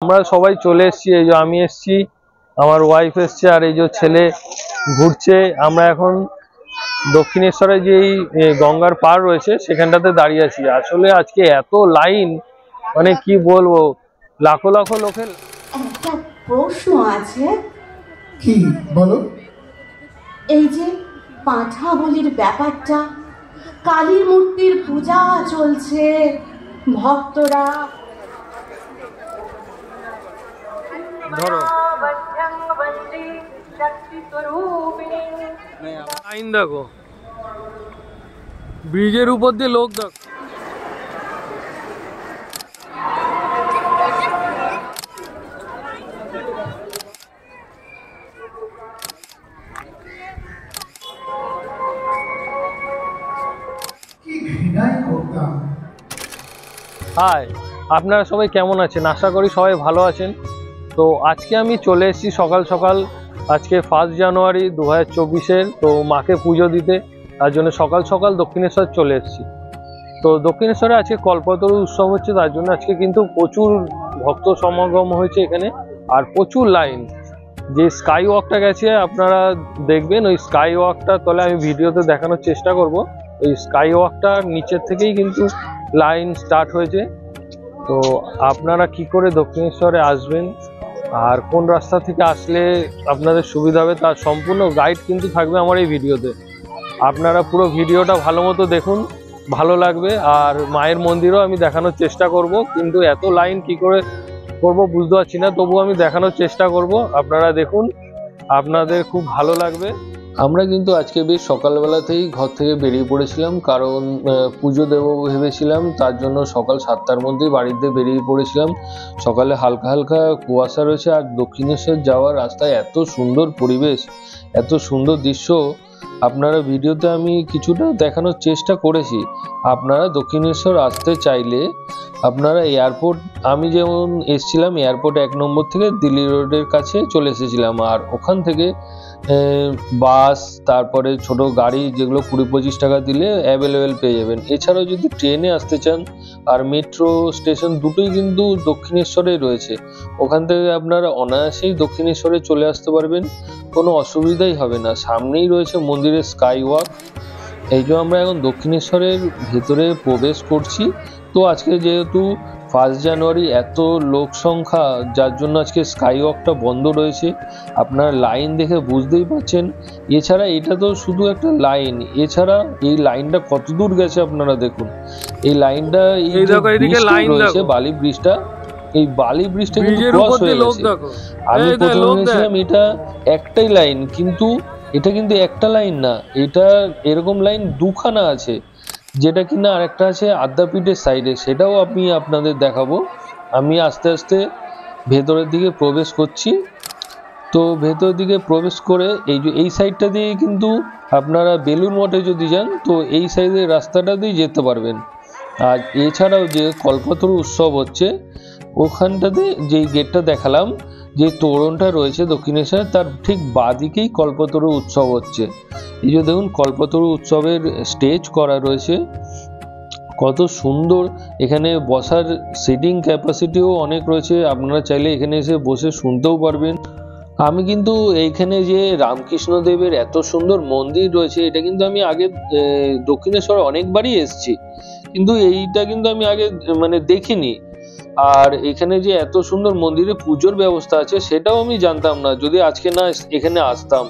আমরা সবাই চলে এসেছি, এই যে আমি এসেছি, আমার ওয়াইফ এসছে, আর এই যে ছেলে ঘুরছে। আমরা এখন দক্ষিণেশ্বরে যেই গঙ্গার পাড় রয়েছে সেখানটাতে দাঁড়িয়ে আছি। আসলে আজকে এত লাইন, মানে কি বলবো, লাখো লাখো লোকের। একটা প্রশ্ন আছে। কি বলো? এই যে পাঁঠা বলির ব্যাপারটা, কালীর মূর্তির পূজা চলছে, ভক্তরা ধরো লাইন দেখো, ব্রিজের উপর দিয়ে লোক দেখো। হাই, আপনারা সবাই কেমন আছেন? আশা করি সবাই ভালো আছেন। তো আজকে আমি চলে এসেছি সকাল সকাল, আজকে 1 জানুয়ারি 2024-এর, তো মাকে পুজো দিতে। তার জন্য সকাল সকাল দক্ষিণেশ্বর চলে এসেছি। তো দক্ষিণেশ্বরে আজকে কল্পতরু উৎসব হচ্ছে, তার জন্য আজকে কিন্তু প্রচুর ভক্ত সমাগম হয়েছে এখানে, আর প্রচুর লাইন। যে স্কাই ওয়াকটা গেছে আপনারা দেখবেন, ওই স্কাই ওয়াকটা তলে আমি ভিডিওতে দেখানোর চেষ্টা করব। ওই স্কাই ওয়াকটার নিচের থেকেই কিন্তু লাইন স্টার্ট হয়েছে। তো আপনারা কি করে দক্ষিণেশ্বরে আসবেন আর কোন রাস্তা থেকে আসলে আপনাদের সুবিধা হবে তার সম্পূর্ণ গাইড কিন্তু থাকবে আমার এই ভিডিওতে। আপনারা পুরো ভিডিওটা ভালো মতো দেখুন, ভালো লাগবে। আর মায়ের মন্দিরও আমি দেখানোর চেষ্টা করব, কিন্তু এত লাইন কি করে করব বুঝতে পারছি না, তবু আমি দেখানোর চেষ্টা করব। আপনারা দেখুন, আপনাদের খুব ভালো লাগবে। আমরা কিন্তু আজকে বেশ সকালবেলাতেই ঘর থেকে বেরিয়ে পড়েছিলাম, কারণ পুজো দেবো ভেবেছিলাম। তার জন্য সকাল 7টার মধ্যেই বাড়িতে বেরিয়ে পড়েছিলাম। সকালে হালকা হালকা কুয়াশা রয়েছে, আর দক্ষিণেশ্বর যাওয়ার রাস্তায় এত সুন্দর পরিবেশ, এত সুন্দর দৃশ্য। আপনারা ভিডিওতে আমি কিছুটা দেখানোর চেষ্টা করেছি। আপনারা দক্ষিণেশ্বর আসতে চাইলে আপনারা এয়ারপোর্ট, আমি যেমন এসেছিলাম এয়ারপোর্ট 1 নম্বর থেকে দিল্লি রোডের কাছে চলে এসেছিলাম, আর ওখান থেকে বাস, তারপরে ছোট গাড়ি যেগুলো 20-25 টাকা দিলে অ্যাভেলেবেল পেয়ে যাবেন। এছাড়াও যদি ট্রেনে আসতে চান, আর মেট্রো স্টেশন দুটোই কিন্তু দক্ষিণেশ্বরে রয়েছে, ওখান থেকে আপনারা অনায়াসেই দক্ষিণেশ্বরে চলে আসতে পারবেন, কোনো অসুবিধাই হবে না। সামনেই রয়েছে মন্দিরের স্কাই ওয়াক। এই যে আমরা এখন দক্ষিণেশ্বরের ভেতরে প্রবেশ করছি। তো আজকে যেহেতু 1 জানুয়ারি, এত লোক সংখ্যা, যার জন্য আজকে স্কাই ওয়াকটা বন্ধ রয়েছে। আপনারা লাইন দেখে বুঝতেই পারছেন। এছাড়া এটা তো শুধু একটা লাইন, এছাড়া এই লাইনটা কত দূর গেছে আপনারা দেখুন। এই লাইনটা রয়েছে বালি ব্রিজটা, এই বালি ব্রিজটা কিন্তু ক্রস হয়ে গেছে। আমি প্রথমে ভেবেছিলাম এটা একটাই লাইন, কিন্তু এটা কিন্তু একটা লাইন না, এটা এরকম লাইন দুখানা আছে, যেটা কিনা আরেকটা আছে আদ্যাপীঠের সাইডে, সেটাও আমি আপনাদের দেখাবো। আমি আস্তে আস্তে ভেতরের দিকে প্রবেশ করছি। তো ভেতরের দিকে প্রবেশ করে এই সাইডটা দিয়ে কিন্তু আপনারা বেলুড় মঠে যদি যান, তো এই সাইডের রাস্তাটা দিয়ে যেতে পারবেন। আর এছাড়াও যে কল্পতরু উৎসব হচ্ছে, ওখানটাতে যেই গেটটা দেখালাম, যে তোরণটা রয়েছে দক্ষিণেশ্বর, তার ঠিক বাঁদিকেই কল্পতরু উৎসব হচ্ছে। এই যে দেখুন, কল্পতরু উৎসবের স্টেজ করা রয়েছে, কত সুন্দর। এখানে বসার সিটিং ক্যাপাসিটিও অনেক রয়েছে, আপনারা চাইলে এখানে এসে বসে শুনতেও পারবেন। আমি কিন্তু এইখানে যে রামকৃষ্ণ দেবের এত সুন্দর মন্দির রয়েছে, এটা কিন্তু আমি আগে দক্ষিণেশ্বরে অনেকবারই এসেছি, কিন্তু এইটা কিন্তু আমি আগে মানে দেখিনি। আর এখানে যে এত সুন্দর মন্দিরে পুজোর ব্যবস্থা আছে, সেটাও আমি জানতাম না, যদি আজকে না এখানে আসতাম।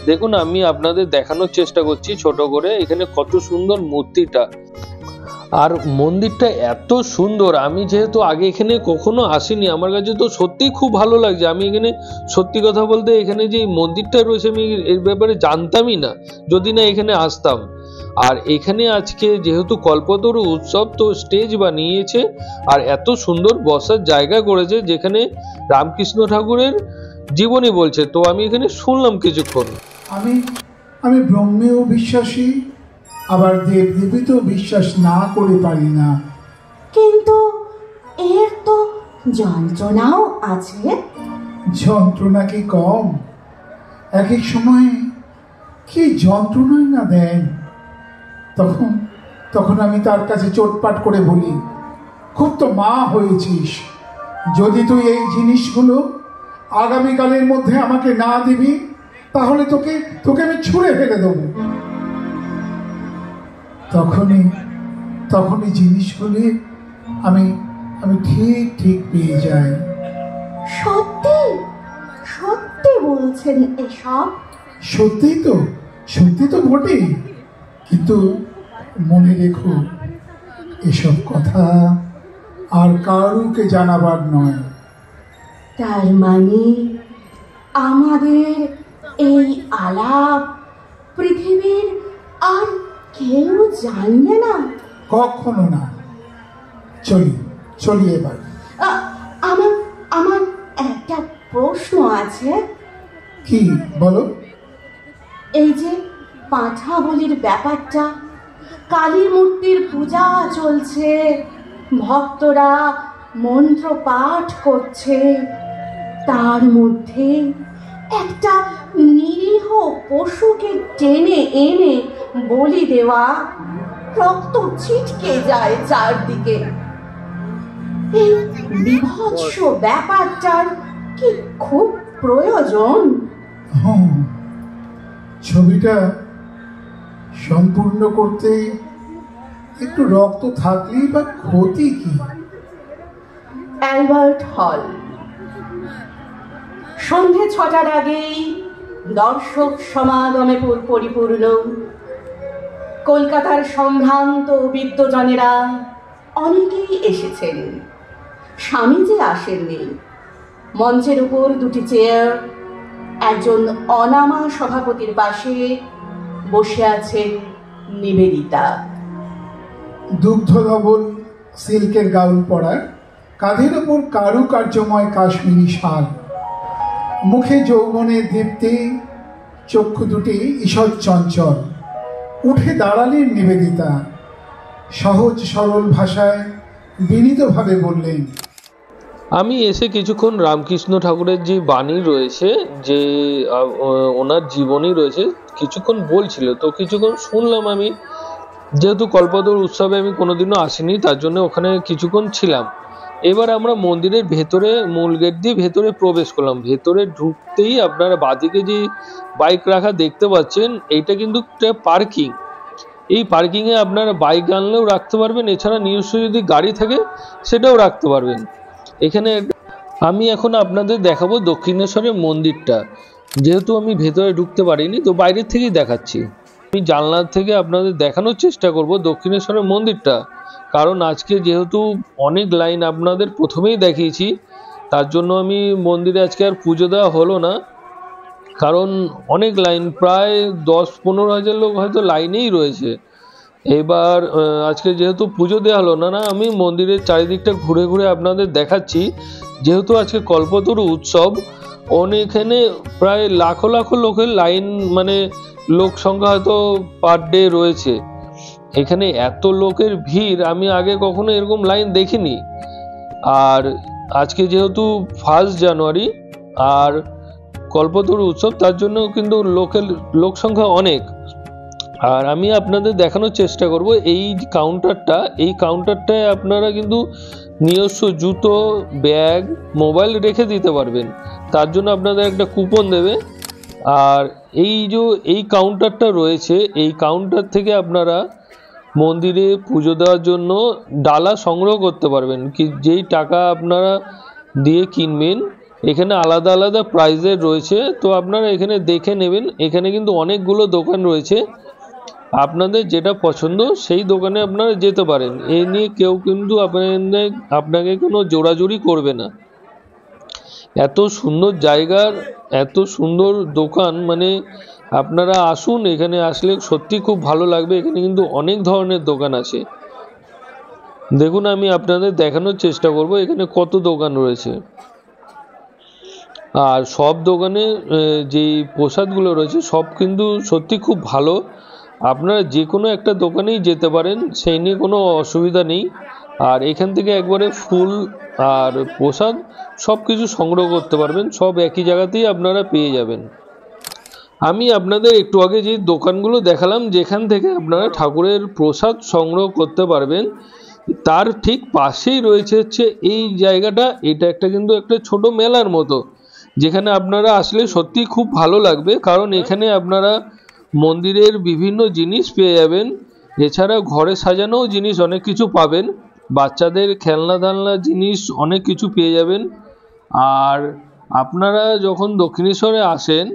দেখুন, আমি আপনাদের দেখানোর চেষ্টা করছি ছোট করে, এখানে কত সুন্দর মূর্তিটা, আর মন্দিরটা এত সুন্দর। আমি যেহেতু আগে এখানে কখনো আসিনি, আমার কাছে তো সত্যিই খুব ভালো লাগছে। আমি এখানে সত্যি কথা বলতে, এখানে যে মন্দিরটা রয়েছে আমি এর ব্যাপারে জানতামই না, যদি না এখানে আসতাম। আর এখানে আজকে যেহেতু কল্পতরু উৎসব, তো স্টেজ বানিয়েছে, আর এত সুন্দর বসার জায়গা করেছে, যেখানে রামকৃষ্ণ ঠাকুরের জীবনী বলছে। তো আমি এখানে শুনলাম কিছুক্ষণ। আমি ব্রহ্মেও বিশ্বাসী, আবার দেবদেবীতেও বিশ্বাস না করে পারি না। কিন্তু এর তো যন্ত্রণাও আছে। যন্ত্রণা কি কম? এক এক সময় কি যন্ত্রণাই না দেন। তখন আমি তার কাছে চোটপাট করে বলি, খুব তো মা হয়েছিস, যদি তুই এই জিনিসগুলো আগামীকালের মধ্যে আমাকে না দিবি, তাহলে তোকে তোকে আমি ছুঁড়ে ফেলে দেবো। তখনই জিনিসগুলি আমি আমি ঠিক ঠিক পেয়ে যাই। সত্যি সত্যি বলছেন এসব? সত্যি তো বটেই, কিন্তু মনে রেখো, এসব কথা আর কারুকে জানাবার নয়। তার মানে আমাদের এই আলাপ পৃথিবীর আর কেউ জানবে না? কখনো না। চলি এবার। আমার আমার একটা প্রশ্ন আছে। কি বলো? এই যে পাঁঠা বলির ব্যাপারটা, কালী মূর্তির পূজা চলছে, ভক্তরা মন্ত্র পাঠ করছে, তার মধ্যে একটা নিরীহ পশুকে টেনে এনে বলি দেওয়া, রক্ত ছিটকে যায় চারদিকে। এই বিভৎস ব্যাপারটার কি খুব প্রয়োজন? ছবিটা সম্পূর্ণ করতে একটু রক্ত থাকলেই বা ক্ষতি কি? অ্যালবার্ট হল, সন্ধে 6টার আগেই দর্শক সমাগমে পরিপূর্ণ। কলকাতার সম্ভ্রান্ত বিদ্বজনেরা অনেকেই এসেছেন, স্বামীজি আসেননি। মঞ্চের উপর দুটি চেয়ার, একজন অনামা সভাপতির পাশে বসে আছে নিবেদিতা। দুগ্ধ ধবল সিল্কের গাউন পরা, কাঁধের ওপর কারুকার্যময় কাশ্মীরি শাল, মুখে যৌবনের দীপ্তি, চক্ষু দুটি ঈষৎ চঞ্চল। উঠে দাঁড়ালেন নিবেদিতা, সহজ সরল ভাষায় বিনীতভাবে বললেন, আমি এসে কিছুক্ষণ রামকৃষ্ণ ঠাকুরের যে বাণী রয়েছে, যে ওনার জীবনী রয়েছে, কিছুক্ষণ বলছিল, তো কিছুক্ষণ শুনলাম আমি। যেহেতু কল্পতরু উৎসবে আমি কোনোদিনও আসিনি, তার জন্য ওখানে কিছুক্ষণ ছিলাম। এবার আমরা মন্দিরের ভেতরে মূল গেট দিয়ে ভেতরে প্রবেশ করলাম। ভেতরে ঢুকতেই আপনারা বাদিকে যে বাইক রাখা দেখতে পাচ্ছেন, এইটা কিন্তু একটা পার্কিং। এই পার্কিংয়ে আপনারা বাইক আনলেও রাখতে পারবেন, এছাড়া নিজস্ব যদি গাড়ি থাকে সেটাও রাখতে পারবেন। এখানে আমি এখন আপনাদের দেখাবো দক্ষিণেশ্বরের মন্দিরটা। যেহেতু আমি ভেতরে ঢুকতে পারিনি, তো বাইরের থেকেই দেখাচ্ছি। আমি জানলার থেকে আপনাদের দেখানোর চেষ্টা করব দক্ষিণেশ্বরের মন্দিরটা, কারণ আজকে যেহেতু অনেক লাইন আপনাদের প্রথমেই দেখিয়েছি, তার জন্য আমি মন্দিরে আজকে আর পুজো দেওয়া হলো না, কারণ অনেক লাইন, প্রায় 10-15 হাজার লোক হয়তো লাইনেই রয়েছে। এবার আজকে যেহেতু পুজো দেওয়া হলো না, আমি মন্দিরের চারিদিকটা ঘুরে ঘুরে আপনাদের দেখাচ্ছি। যেহেতু আজকে কল্পতরু উৎসব, এখানে প্রায় লাখো লাখো লোকের লাইন, মানে লোক সংখ্যা হয়তো পার ডে রয়েছে। এখানে এত লোকের ভিড় আমি আগে কখনো এরকম লাইন দেখিনি। আর আজকে যেহেতু 1 জানুয়ারি আর কল্পতরু উৎসব, তার জন্য কিন্তু লোক সংখ্যা অনেক। আর আমি আপনাদের দেখানোর চেষ্টা করব এই কাউন্টারটায় আপনারা কিন্তু নিজস্ব জুতো, ব্যাগ, মোবাইল রেখে দিতে পারবেন। তার জন্য আপনাদের একটা কুপন দেবে। আর এই কাউন্টারটা রয়েছে, এই কাউন্টার থেকে আপনারা মন্দিরে পুজো দেওয়ার জন্য ডালা সংগ্রহ করতে পারবেন। যেই টাকা আপনারা দিয়ে কিনবেন, এখানে আলাদা আলাদা প্রাইজের রয়েছে, তো আপনারা এখানে দেখে নেবেন। এখানে কিন্তু অনেকগুলো দোকান রয়েছে, আপনাদের যেটা পছন্দ সেই দোকানে আপনারা যেতে পারেন। এই নিয়ে কেউ কিন্তু আপনাকে কোনো জোরাজুরি করবে না। এত সুন্দর জায়গার এত সুন্দর দোকান, মানে আপনারা আসুন, এখানে আসলে সত্যি খুব ভালো লাগবে। এখানে কিন্তু অনেক ধরনের দোকান আছে। দেখুন, আমি আপনাদের দেখানোর চেষ্টা করব এখানে কত দোকান রয়েছে। আর সব দোকানে যেই প্রসাদগুলো রয়েছে সব কিন্তু সত্যি খুব ভালো। আপনারা যে কোনো একটা দোকানেই যেতে পারেন, সেই নিয়ে কোনো অসুবিধা নেই। আর এখান থেকে একবারে ফুল আর প্রসাদ সব কিছু সংগ্রহ করতে পারবেন, সব একই জায়গাতেই আপনারা পেয়ে যাবেন। আমি আপনাদের একটু আগে যে দোকানগুলো দেখালাম, যেখান থেকে আপনারা ঠাকুরের প্রসাদ সংগ্রহ করতে পারবেন, তার ঠিক পাশেই রয়েছে হচ্ছে এই জায়গাটা। এটা একটা কিন্তু একটা ছোট মেলার মতো, যেখানে আপনারা আসলে সত্যি খুব ভালো লাগবে, কারণ এখানে আপনারা মন্দিরের বিভিন্ন জিনিস পেয়ে যাবেন। এছাড়া ঘরে সাজানো জিনিস অনেক কিছু পাবেন, বাচ্চাদের খেলনা টেলনা জিনিস অনেক কিছু পেয়ে যাবেন। আর আপনারা যখন দক্ষিণেশ্বরে আসেন,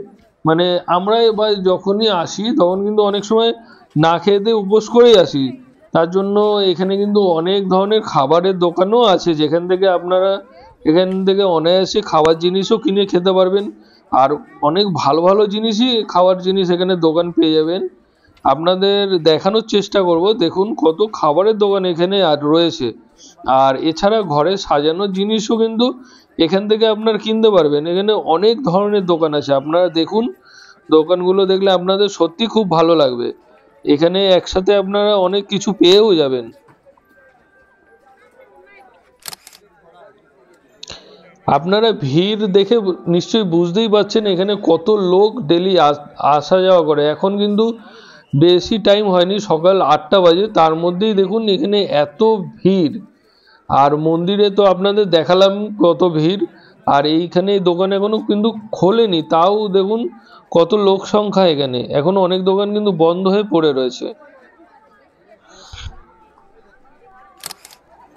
মানে আমরা এবার যখনই আসি তখন কিন্তু অনেক সময় না খেয়ে দিয়ে উপোস করেই আসি। তার জন্য এখানে কিন্তু অনেক ধরনের খাবারের দোকানও আছে, যেখান থেকে আপনারা এখান থেকে অনায়াসে খাবার জিনিসও কিনে খেতে পারবেন। আর অনেক ভালো ভালো জিনিসই খাবার জিনিস এখানে দোকান পেয়ে যাবেন। আপনাদের দেখানোর চেষ্টা করব, দেখুন কত খাবারের দোকান এখানে আর রয়েছে। আর এছাড়া ঘরে সাজানোর জিনিসও কিন্তু এখান থেকে আপনারা কিনতে পারবেন। এখানে অনেক ধরনের দোকান আছে, আপনারা দেখুন, দোকানগুলো দেখলে আপনাদের সত্যি খুব ভালো লাগবে। এখানে একসাথে আপনারা অনেক কিছু পেয়েও যাবেন। আপনারা ভিড় দেখে নিশ্চয়ই বুঝতেই পারছেন এখানে কত লোক ডেলি আসা যাওয়া করে। এখন কিন্তু বেশি টাইম হয়নি, সকাল 8টা বাজে, তার মধ্যেই দেখুন এখানে এত ভিড়। আর মন্দিরে তো আপনাদের দেখালাম কত ভিড়, আর এইখানে এই দোকান এখনো কিন্তু খোলেনি, তাও দেখুন কত লোক সংখ্যা এখানে। এখনো অনেক দোকান কিন্তু বন্ধ হয়ে পড়ে রয়েছে।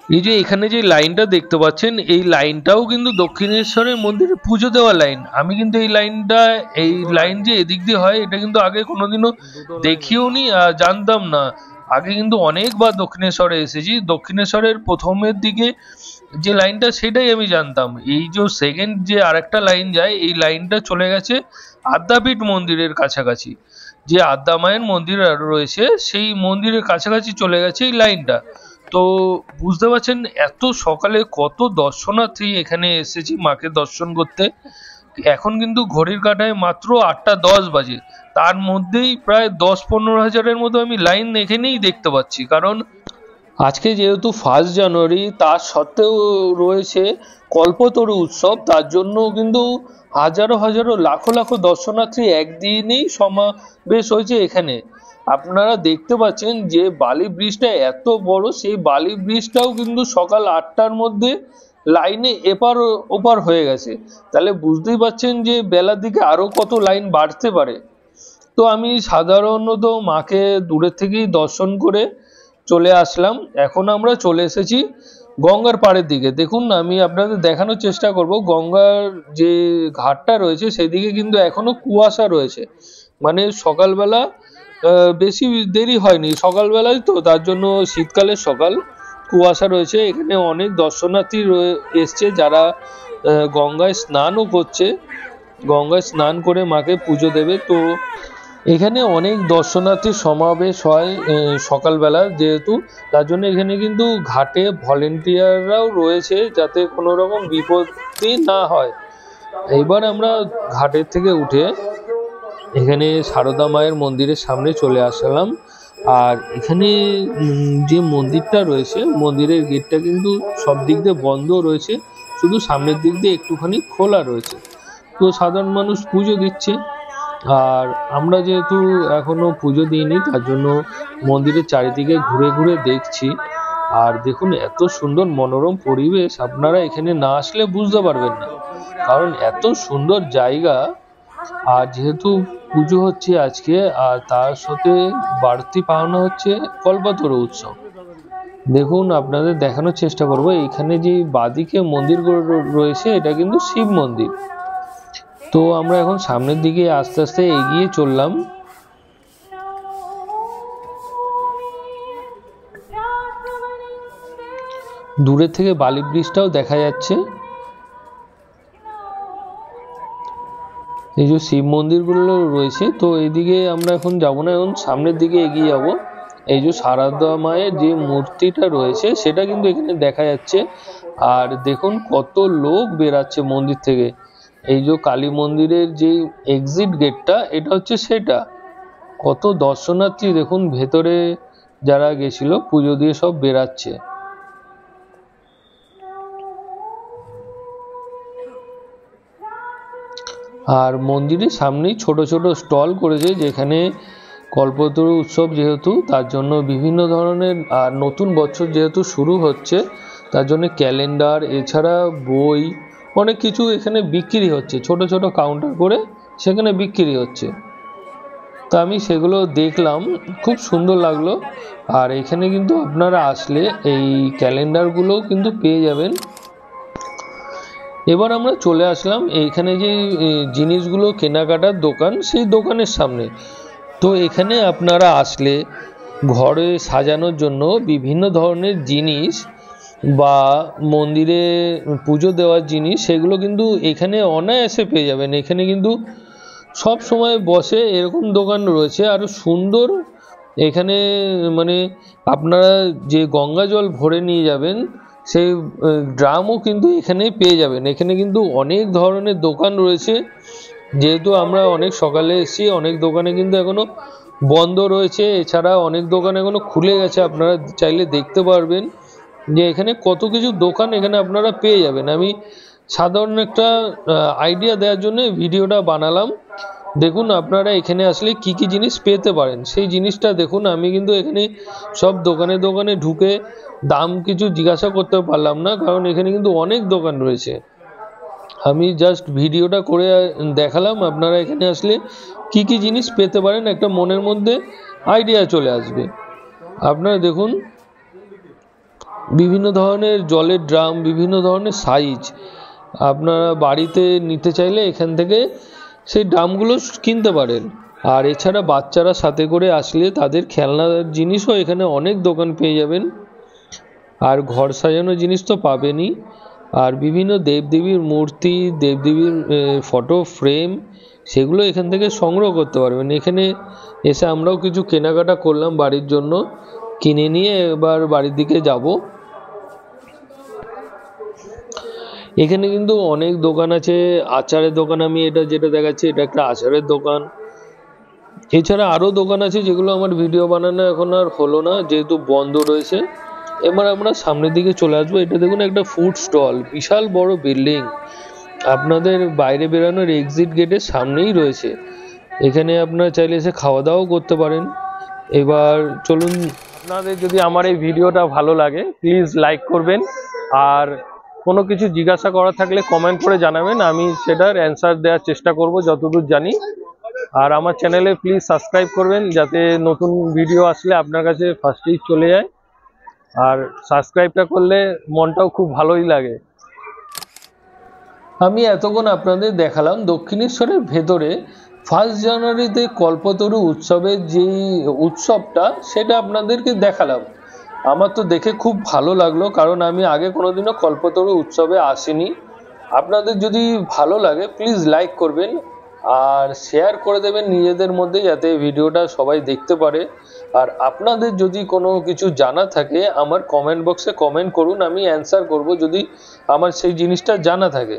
এই যে এখানে যে লাইনটা দেখতে পাচ্ছেন, এই লাইনটাও কিন্তু দক্ষিণেশ্বরের মন্দিরে পুজো দেওয়া লাইন। আমি কিন্তু এই লাইন যে এদিক দিয়ে হয় এটা কিন্তু আগে কোনোদিনও দেখিও নি, জানতাম না। আগে কিন্তু অনেকবার দক্ষিণেশ্বরে এসেছি, দক্ষিণেশ্বরের প্রথমের দিকে যে লাইনটা সেটাই আমি জানতাম। এই যে সেকেন্ড যে আরেকটা লাইন যায়, এই লাইনটা চলে গেছে আদ্যাপীঠ মন্দিরের কাছাকাছি। যে আদ্যা মায়ের মন্দির রয়েছে সেই মন্দিরের কাছাকাছি চলে গেছে এই লাইনটা। তো বুঝতে পারছেন এত সকালে কত দর্শনার্থী এখানে এসেছি মাকে দর্শন করতে। এখন কিন্তু ঘড়ির কাঁটায় মাত্র 8টা 10 বাজে, তার মধ্যেই প্রায় 10-15 হাজারের মতো আমি লাইন এখানেই দেখতে পাচ্ছি। কারণ আজকে যেহেতু 1 জানুয়ারি, তার সত্ত্বেও রয়েছে কল্পতরু উৎসব, তার জন্য কিন্তু হাজারো হাজারো লাখো লাখো দর্শনার্থী একদিনেই সমাবেশ হয়েছে এখানে। আপনারা দেখতে পাচ্ছেন যে বালি ব্রিজটা এত বড়, সেই বালি ব্রিজটাও কিন্তু সকাল 8টার মধ্যে লাইনে এপার ওপার হয়ে গেছে। তাহলে বুঝতেই পারছেন যে বেলার দিকে আরো কত লাইন বাড়তে পারে। তো আমি সাধারণত মাকে দূরের থেকেই দর্শন করে চলে আসলাম। এখন আমরা চলে এসেছি গঙ্গার পাড়ের দিকে। দেখুন আমি আপনাদের দেখানোর চেষ্টা করব, গঙ্গার যে ঘাটটা রয়েছে সেদিকে কিন্তু এখনো কুয়াশা রয়েছে। মানে সকালবেলা বেশি দেরি হয়নি, সকালবেলায় তো, তার জন্য শীতকালের সকাল, কুয়াশা রয়েছে। এখানে অনেক দর্শনার্থী এসছে যারা গঙ্গায় স্নানও করছে, গঙ্গায় স্নান করে মাকে পুজো দেবে। তো এখানে অনেক দর্শনার্থীর সমাবেশ হয় সকালবেলা যেহেতু, তার জন্য এখানে কিন্তু ঘাটে ভলেন্টিয়াররাও রয়েছে যাতে কোনো রকম বিপত্তি না হয়। এইবার আমরা ঘাটের থেকে উঠে এখানে সারদা মায়ের মন্দিরের সামনে চলে আসলাম। আর এখানে যে মন্দিরটা রয়েছে, মন্দিরের গেটটা কিন্তু সব দিক দিয়ে বন্ধ রয়েছে, শুধু সামনের দিক দিয়ে একটুখানি খোলা রয়েছে। তো সাধারণ মানুষ পুজো দিচ্ছে। আর আমরা যেহেতু এখনো পুজো দিইনি, তার জন্য মন্দিরের চারিদিকে ঘুরে ঘুরে দেখছি। আর দেখুন এত সুন্দর মনোরম পরিবেশ, আপনারা এখানে না আসলে বুঝতে পারবেন না, কারণ এত সুন্দর জায়গা। আর যেহেতু পুজো হচ্ছে আজকে, আর তার সাথে বাড়তি পাওনা হচ্ছে কল্পতরু উৎসব। দেখুন আপনাদের দেখানোর চেষ্টা করব, এখানে যে বাদিকে মন্দিরগুলো রয়েছে এটা কিন্তু শিব মন্দির। তো আমরা এখন সামনের দিকে আস্তে আস্তে এগিয়ে চললাম। দূরের থেকে বালি ব্রিজটাও দেখা যাচ্ছে। এই যে শিব মন্দিরগুলো রয়েছে, তো এইদিকে আমরা এখন যাব না, এখন সামনের দিকে এগিয়ে যাব। এই যে সারদা মায়ের যে মূর্তিটা রয়েছে সেটা কিন্তু এখানে দেখা যাচ্ছে। আর দেখুন কত লোক বেরাচ্ছে মন্দির থেকে। এই যে কালী মন্দিরের যে এক্সিট গেটটা, এটা হচ্ছে সেটা। কত দর্শনার্থী দেখুন ভেতরে যারা গেছিল পুজো দিয়ে সব বেরাচ্ছে। আর মন্দিরের সামনেই ছোট ছোট স্টল করেছে, যেখানে কল্পতরু উৎসব যেহেতু, তার জন্য বিভিন্ন ধরনের, আর নতুন বছর যেহেতু শুরু হচ্ছে, তার জন্য ক্যালেন্ডার এছাড়া বই অনেক কিছু এখানে বিক্রি হচ্ছে, ছোট ছোট কাউন্টার করে সেখানে বিক্রি হচ্ছে। তো আমি সেগুলো দেখলাম, খুব সুন্দর লাগলো। আর এখানে কিন্তু আপনারা আসলে এই ক্যালেন্ডারগুলোও কিন্তু পেয়ে যাবেন। এবার আমরা চলে আসলাম এইখানে যে জিনিসগুলো কেনাকাটার দোকান, সেই দোকানের সামনে। তো এখানে আপনারা আসলে ঘরে সাজানোর জন্য বিভিন্ন ধরনের জিনিস বা মন্দিরে পুজো দেওয়ার জিনিস, সেগুলো কিন্তু এখানে অনায়াসে পেয়ে যাবেন। এখানে কিন্তু সব সময় বসে এরকম দোকান রয়েছে, আরও সুন্দর। এখানে মানে আপনারা যে গঙ্গা জল ভরে নিয়ে যাবেন সেই ড্রামও কিন্তু এখানে পেয়ে যাবেন। এখানে কিন্তু অনেক ধরনের দোকান রয়েছে, যেহেতু আমরা অনেক সকালে এসেছি, অনেক দোকানে কিন্তু এখনো বন্ধ রয়েছে, এছাড়া অনেক দোকান এখনো খুলে গেছে। আপনারা চাইলে দেখতে পারবেন যে এখানে কত কিছু দোকান এখানে আপনারা পেয়ে যাবেন। আমি সাধারণ একটা আইডিয়া দেওয়ার জন্য ভিডিওটা বানালাম। দেখুন আপনারা এখানে আসলে কি কি জিনিস পেতে পারেন সেই জিনিসটা দেখুন। আমি কিন্তু এখানে সব দোকানে দোকানে ঢুকে দাম কিছু জিজ্ঞাসা করতে পারলাম না, কারণ এখানে কিন্তু অনেক দোকান রয়েছে। আমি জাস্ট ভিডিওটা করে দেখালাম, আপনারা এখানে আসলে কি কি জিনিস পেতে পারেন একটা মনের মধ্যে আইডিয়া চলে আসবে। আপনারা দেখুন বিভিন্ন ধরনের জলের ড্রাম, বিভিন্ন ধরনের সাইজ, আপনারা বাড়িতে নিতে চাইলে এখান থেকে সেই ড্রামগুলো কিনতে পারেন। আর এছাড়া বাচ্চারা সাথে করে আসলে তাদের খেলনার জিনিসও এখানে অনেক দোকান পেয়ে যাবেন। আর ঘর সাজানোর জিনিস তো পাবেনই, আর বিভিন্ন দেবদেবীর মূর্তি, দেবদেবীর ফটো ফ্রেম, সেগুলো এখান থেকে সংগ্রহ করতে পারবেন। এখানে এসে আমরাও কিছু কেনাকাটা করলাম বাড়ির জন্য, কিনে নিয়ে এবার বাড়ির দিকে যাব। এখানে কিন্তু অনেক দোকান আছে, আচারের দোকান, আমি এটা যেটা দেখাচ্ছি এটা একটা আচারের দোকান। এছাড়া আরও দোকান আছে যেগুলো আমার ভিডিও বানানো এখন আর হলো না যেহেতু বন্ধ রয়েছে। এবার আমরা সামনের দিকে চলে আসবো। এটা দেখুন একটা ফুড স্টল, বিশাল বড় বিল্ডিং, আপনাদের বাইরে বেরানোর এক্সিট গেটের সামনেই রয়েছে। এখানে আপনারা চাইলে এসে খাওয়া দাওয়াও করতে পারেন। এবার চলুন, আপনাদের যদি আমার এই ভিডিওটা ভালো লাগে প্লিজ লাইক করবেন, আর কোনো কিছু জিজ্ঞাসা করা থাকলে কমেন্ট করে জানাবেন, আমি সেটার অ্যান্সার দেওয়ার চেষ্টা করব যতদূর জানি। আর আমার চ্যানেলে প্লিজ সাবস্ক্রাইব করবেন, যাতে নতুন ভিডিও আসলে আপনার কাছে ফার্স্টেই চলে যায়। আর সাবস্ক্রাইবটা করলে মনটাও খুব ভালোই লাগে। আমি এতক্ষণ আপনাদের দেখালাম দক্ষিণেশ্বরের ভেতরে 1 জানুয়ারিতে কল্পতরু উৎসবের যে উৎসবটা, সেটা আপনাদেরকে দেখালাম। আমার তো দেখে খুব ভালো লাগলো, কারণ আমি আগে কোনোদিনও কল্পতরু উৎসবে আসিনি। আপনাদের যদি ভালো লাগে প্লিজ লাইক করবেন আর শেয়ার করে দেবেন নিজেদের মধ্যে, যাতে ভিডিওটা সবাই দেখতে পারে। আর আপনাদের যদি কোনো কিছু জানা থাকে আমার কমেন্ট বক্সে কমেন্ট করুন, আমি অ্যান্সার করব যদি আমার সেই জিনিসটা জানা থাকে।